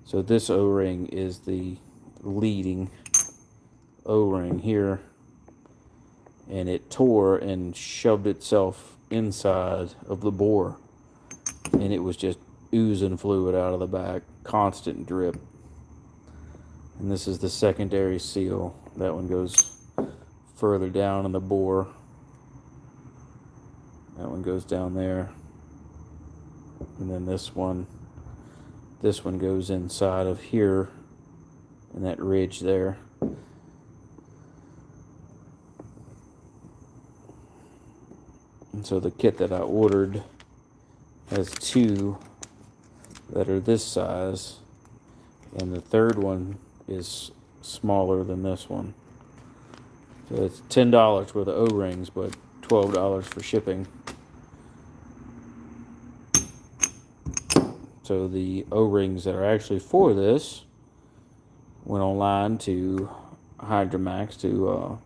So this O-ring is the leading O-ring here, and it tore and shoved itself inside of the bore, and it was just oozing fluid out of the back, constant drip. And this is the secondary seal. That one goes further down in the bore. That one goes down there. And then this one goes inside of here in that ridge there. And so the kit that I ordered has two that are this size, and the third one is smaller than this one. So it's $10 worth of O-rings, but $12 for shipping. So the O-rings that are actually for this went online to Hydromax, to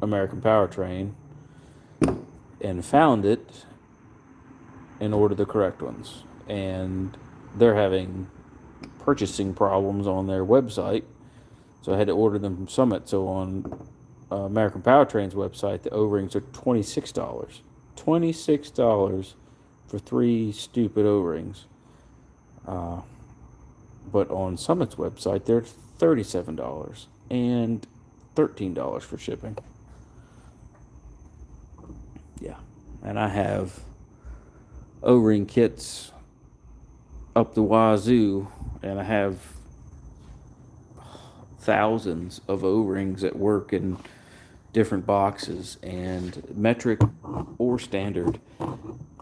American Powertrain, and found it and ordered the correct ones. And they're having purchasing problems on their website, so I had to order them from Summit. So on American Powertrain's website, the O-rings are $26. $26 for 3 stupid O-rings. But on Summit's website, they're $37 and $13 for shipping. Yeah, and I have O-ring kits up the wazoo, and I have thousands of O-rings at work in different boxes, and metric or standard,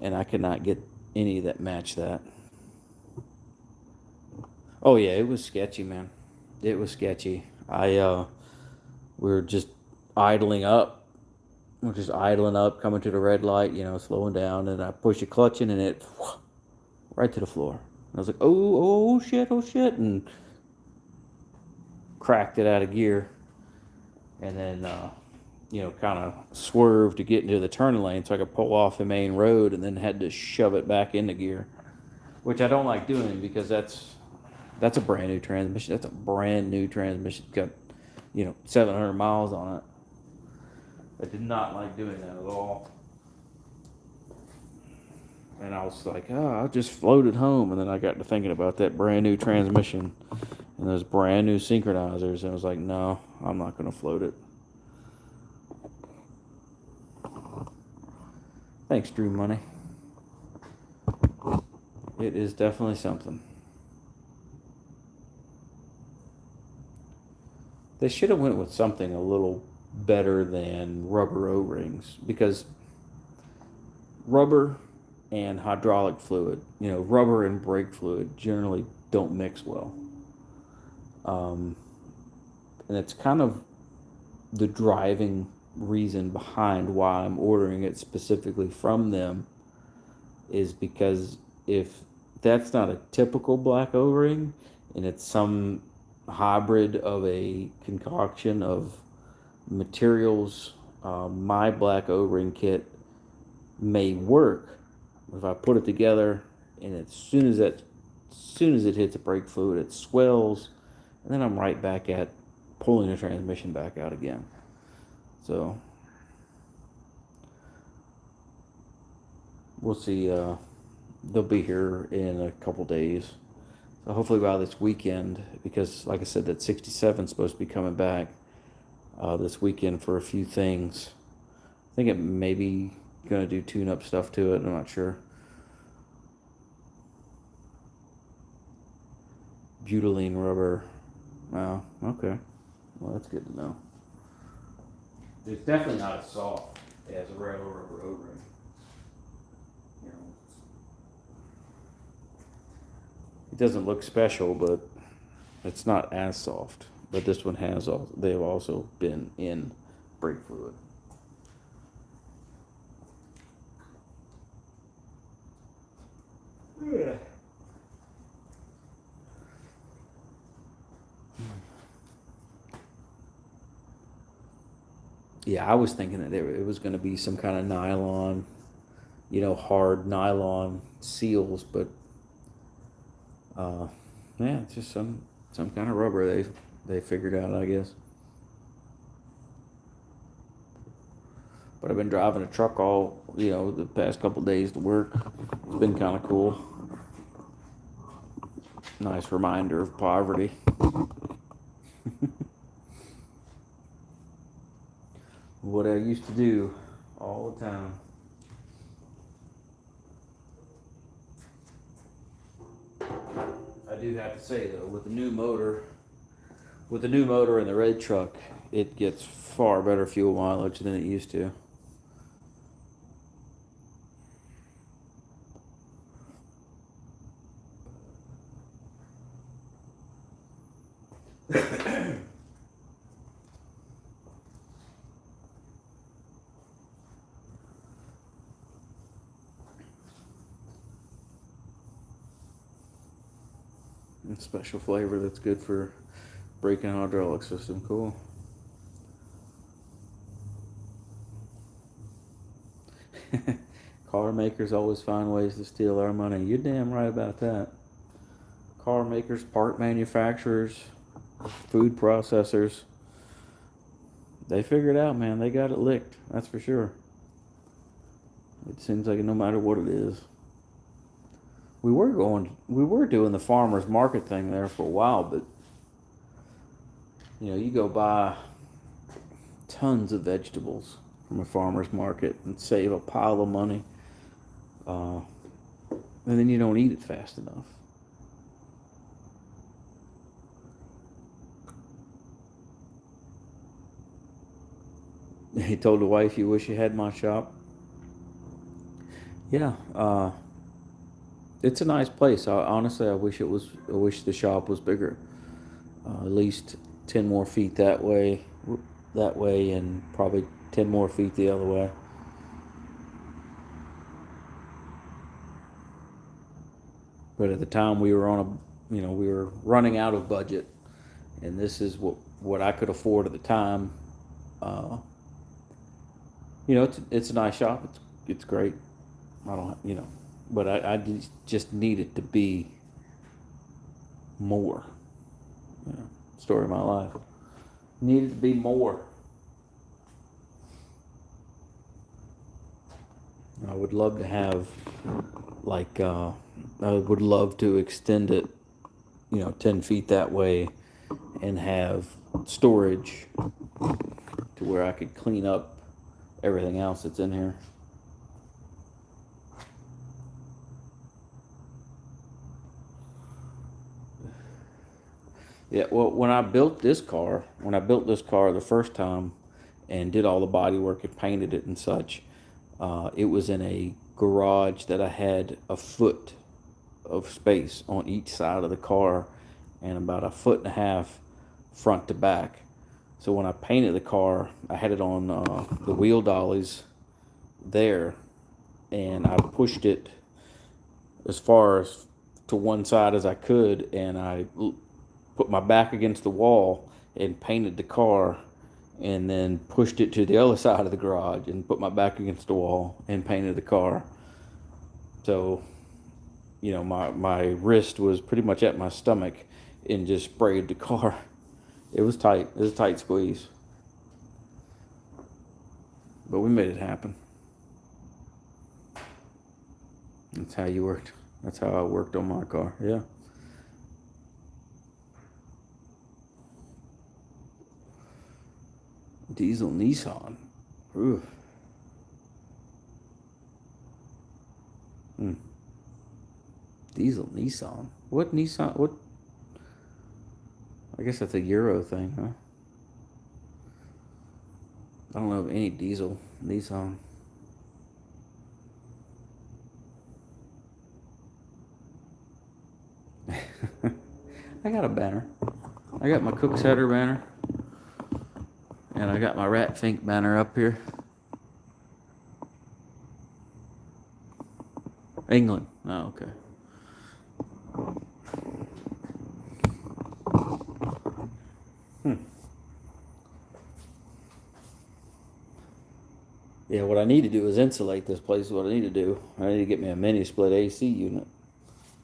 and I could not get any that match that. Oh yeah, it was sketchy, man. It was sketchy. We were just idling up. We're just idling up, coming to the red light, slowing down, and I pushed the clutch in, and it right to the floor. And I was like, oh shit, and cracked it out of gear, and then kind of swerved to get into the turning lane so I could pull off the main road, and then had to shove it back into gear, which I don't like doing because that's a brand new transmission. That's a brand new transmission. It's got 700 miles on it. I did not like doing that at all. And I was like, oh, I'll just float it home. And then I got to thinking about that brand new transmission and those brand new synchronizers. And I was like, no, I'm not going to float it. Thanks, Drew Money. It is definitely something. They should have went with something a little better than rubber O-rings, because rubber and hydraulic fluid, rubber and brake fluid generally don't mix well. And it's kind of the driving reason behind why I'm ordering it specifically from them, is because if that's not a typical black O-ring and it's some hybrid of a concoction of materials, my black O-ring kit may work if I put it together, and as soon as it hits the brake fluid, it swells, and then I'm right back at pulling the transmission back out again. So we'll see. They'll be here in a couple days. So hopefully by this weekend, because like I said, that 67 is supposed to be coming back this weekend for a few things. I think it may be going to do tune-up stuff to it. I'm not sure. Butylene rubber. Oh, okay. Well, that's good to know. It's definitely not as soft as a regular rubber O-ring. It doesn't look special, but it's not as soft. But this one they've also been in brake fluid. Yeah. Yeah, I was thinking that it was going to be some kind of nylon, hard nylon seals, but yeah, it's just some kind of rubber they figured out, I guess. But I've been driving a truck all, the past couple days to work. It's been kind of cool. Nice reminder of poverty. What I used to do all the time. I do have to say though, with the new motor in the red truck, it gets far better fuel mileage than it used to. Special flavor that's good for braking hydraulic system. Cool. Car makers always find ways to steal our money. You're damn right about that. Car makers, part manufacturers, food processors, they figured it out, man. They got it licked, that's for sure. It seems like no matter what it is. We were doing the farmer's market thing there for a while, but you go buy tons of vegetables from a farmer's market and save a pile of money, and then you don't eat it fast enough. He told the wife, "You wish you had my shop." Yeah, it's a nice place. Honestly, I wish the shop was bigger. At least 10 more feet that way, and probably 10 more feet the other way. But at the time, we were we were running out of budget, and this is what I could afford at the time. It's a nice shop. It's great. I don't, but I just need it to be more. Story of my life. Needed to be more. I would love to have, like, I would love to extend it, 10 feet that way and have storage to where I could clean up everything else that's in here. Yeah, well, when I built this car the first time and did all the body work and painted it and such, it was in a garage that I had a foot of space on each side of the car and about a foot and a half front to back. So when I painted the car, I had it on the wheel dollies there, and I pushed it as far as to one side as I could, and I put my back against the wall and painted the car, and then pushed it to the other side of the garage and put my back against the wall and painted the car. So, my wrist was pretty much at my stomach and just sprayed the car. It was tight. It was a tight squeeze. But we made it happen. That's how you worked. That's how I worked on my car. Yeah. Diesel Nissan. Ooh. Diesel Nissan. What Nissan? What? I guess that's a Euro thing, huh? I don't know of any diesel Nissan. I got a banner. I got my Cook's Header banner. And I got my Rat Fink banner up here. England. Oh, okay. Yeah, what I need to do is insulate this place is what I need to do. I need to get me a mini split AC unit.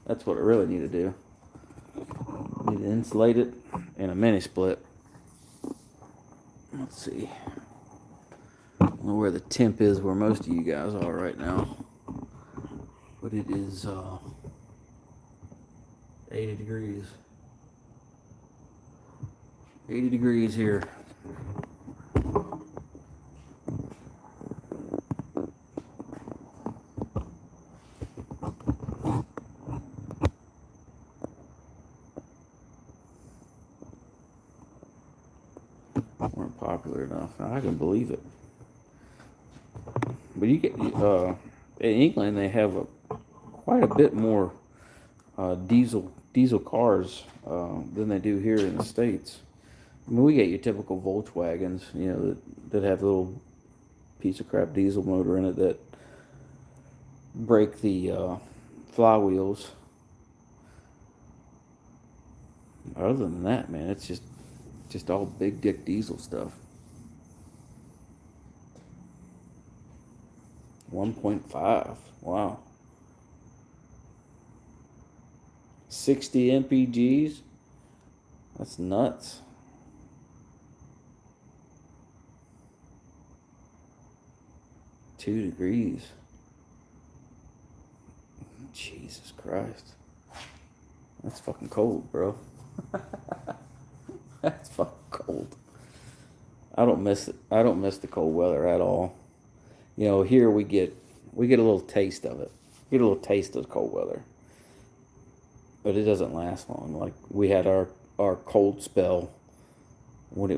That's what I really need to do. I need to insulate it and a mini split. Let's see. I don't know where the temp is where most of you guys are right now. But it is 80 degrees. 80 degrees here. Weren't popular enough. I can believe it. But you get in England they have quite a bit more diesel cars than they do here in the States. I mean, we get your typical Volkswagens, that have a little piece of crap diesel motor in it that break the flywheels. Other than that, man, it's just all big dick diesel stuff. 1.5. Wow. 60 mpgs. That's nuts. Two degrees. Jesus Christ. That's fucking cold, bro. That's fucking cold. I don't miss it. I don't miss the cold weather at all. Here we get a little taste of it. We get a little taste of the cold weather. But it doesn't last long. Like we had our cold spell when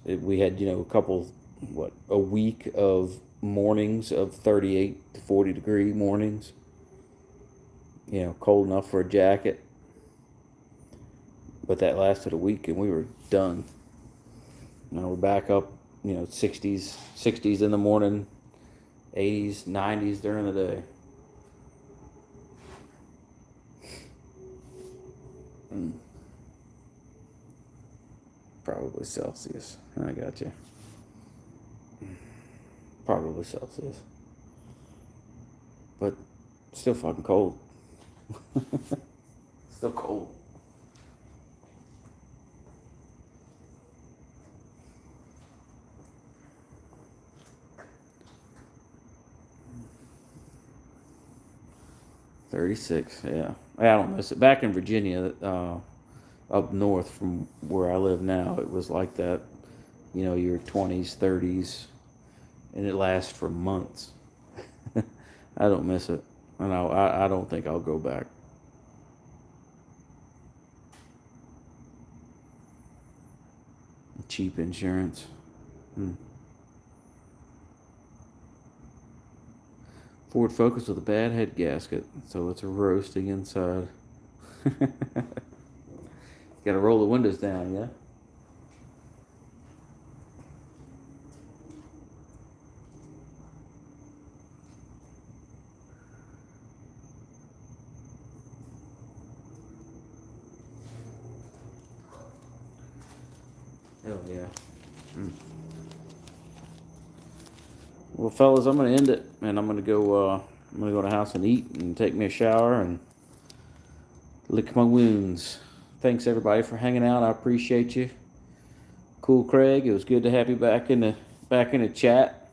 we had, a week of mornings of 38 to 40 degree mornings. Cold enough for a jacket. But that lasted a week and we were done. Now we're back up, 60s in the morning, 80s, 90s during the day. Probably Celsius. I got you. Probably Celsius. But still fucking cold. Still cold. 36, yeah. I don't miss it. Back in Virginia, up north from where I live now, it was like that. You know, your 20s, 30s, and it lasts for months. I don't miss it. And I don't think I'll go back. Cheap insurance. Hmm. Ford Focus with a bad head gasket, so it's roasting inside. Got to roll the windows down, yeah? Hell yeah. Mm. Well, fellas, I'm gonna end it, and I'm gonna go. I'm gonna go to the house and eat, and take me a shower, and lick my wounds. Thanks everybody for hanging out. I appreciate you. Cool, Craig. It was good to have you back in the chat.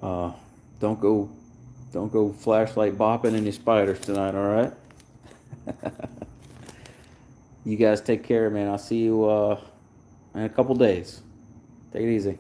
Uh, don't go, don't go flashlight bopping any spiders tonight. All right. You guys take care, man. I'll see you in a couple days. Take it easy.